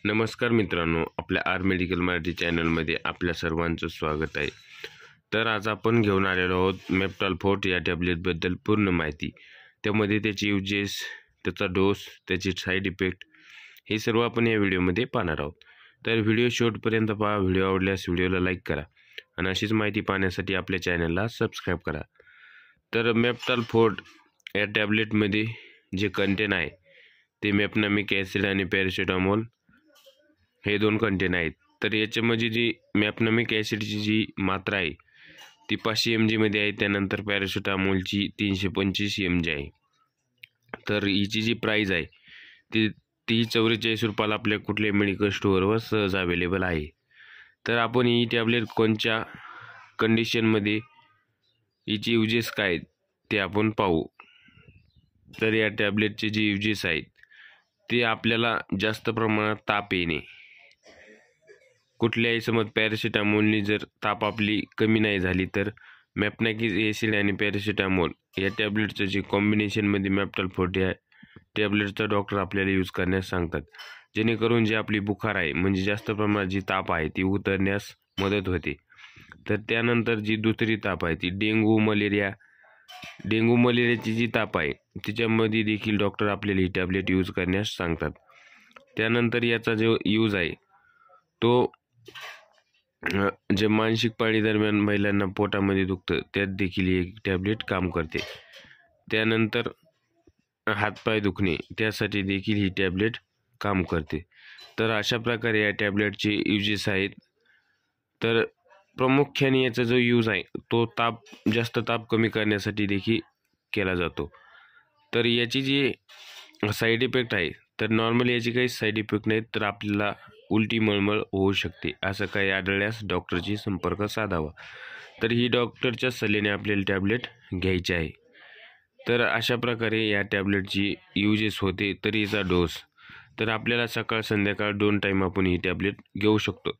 नमस्कार मित्रांनो, आपल्या आर मेडिकल मराठी चॅनलमध्ये आपल्या सर्वांचं स्वागत आहे। तर आज आपण घेऊन आलेलो आहोत मेप्टाल्फोर्ट या टॅब्लेटबद्दल पूर्ण माहिती। त्यामध्ये त्याचे यूजेस, त्याचा डोस, त्याचे साईड इफेक्ट हे सर्व आपण या व्हिडिओमध्ये पाहणार आहोत। तर व्हिडिओ शेवटपर्यंत पहा। व्हिडिओ आवडल्यास व्हिडिओला लाईक करा आणि अशीच माहिती पाहण्यासाठी आपल्या चॅनलला सबस्क्राईब करा। तर मेप्टाल्फोर्ट या टॅब्लेटमध्ये जे कंटेन आहे ते मेप्नामिक ॲसिड आणि पॅरासिटामॉल हे दोन कंटेन आहेत। तर याच्यामध्ये जी मेप्नामिक ॲसिडची जी मात्रा आहे ती 500 mg मध्ये आहे। त्यानंतर पॅरासिटामॉलची 325 mg आहे। तर हिची जी प्राइस आहे ती 44 रुपयाला आपल्या कुठल्याही मेडिकल स्टोअरवर सहज अवेलेबल आहे। तर आपण ही टॅब्लेट कोणत्या कंडिशनमध्ये हिची यूजेस काय ते आपण पाहू। तर या टॅब्लेटचे जे यूजेस आहेत ते आपल्याला जास्त प्रमाणात ताप येणे, कुठल्याही समज पॅरासिटामॉलनी जर ताप आपली कमी नाही झाली तर मेप्नामिक ॲसिड आणि पॅरासिटामॉल या टॅब्लेटचं जे कॉम्बिनेशनमध्ये मेप्टाल्फोर्ट या टॅब्लेटचा डॉक्टर आपल्याला यूज करण्यास सांगतात, जेणेकरून जी आपली बुखार आहे म्हणजे जास्त प्रमाणात जी ताप आहे ती उतरण्यास मदत होते। तर त्यानंतर जी दुसरी ताप आहे ती डेंग्यू मलेरियाची जी ताप आहे तिच्यामध्ये देखील डॉक्टर आपल्याला ही टॅब्लेट यूज करण्यास सांगतात। त्यानंतर याचा जो यूज आहे तो जे मानसिक पाळी दरम्यान महिलांना पोटामध्ये दुखतं त्यात देखील ही टॅब्लेट काम करते। त्यानंतर हातपाय दुखणे त्यासाठी देखील ही टॅब्लेट काम करते। तर अशा प्रकारे या टॅब्लेटचे यूजेस आहेत। तर प्रामुख्याने याचा जो यूज आहे तो जास्त ताप कमी करण्यासाठी देखील केला जातो। तर याची जी साईड इफेक्ट आहे तर नॉर्मली याची काही साईड इफेक्ट नाहीत। तर आपल्याला उलटी मळमळ होऊ शकते, असं काही आढळल्यास डॉक्टरशी संपर्क साधावा। तर ही डॉक्टरच्या सल्ल्याने आपल्याला टॅब्लेट घ्यायची आहे। तर अशा प्रकारे या टॅब्लेटची यूजेस होते। तर हिचा डोस तर आपल्याला सकाळ संध्याकाळ 2 टाईम आपण ही टॅब्लेट घेऊ शकतो।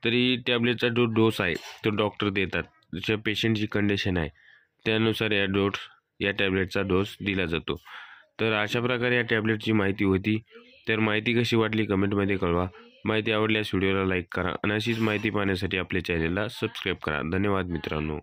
तर ही टॅब्लेटचा जो डोस आहे तो डॉक्टर देतात, जशा पेशंटची कंडिशन आहे त्यानुसार या टॅब्लेटचा डोस दिला जातो। तर अशा प्रकारे या टॅब्लेटची माहिती होती। तर माहिती कशी वाटली कमेंटमध्ये कळवा। माहिती आवडल्यास व्हिडिओला लाईक करा आणि अशीच माहिती पाहण्यासाठी आपल्या चॅनलला सबस्क्राईब करा। धन्यवाद मित्रांनो।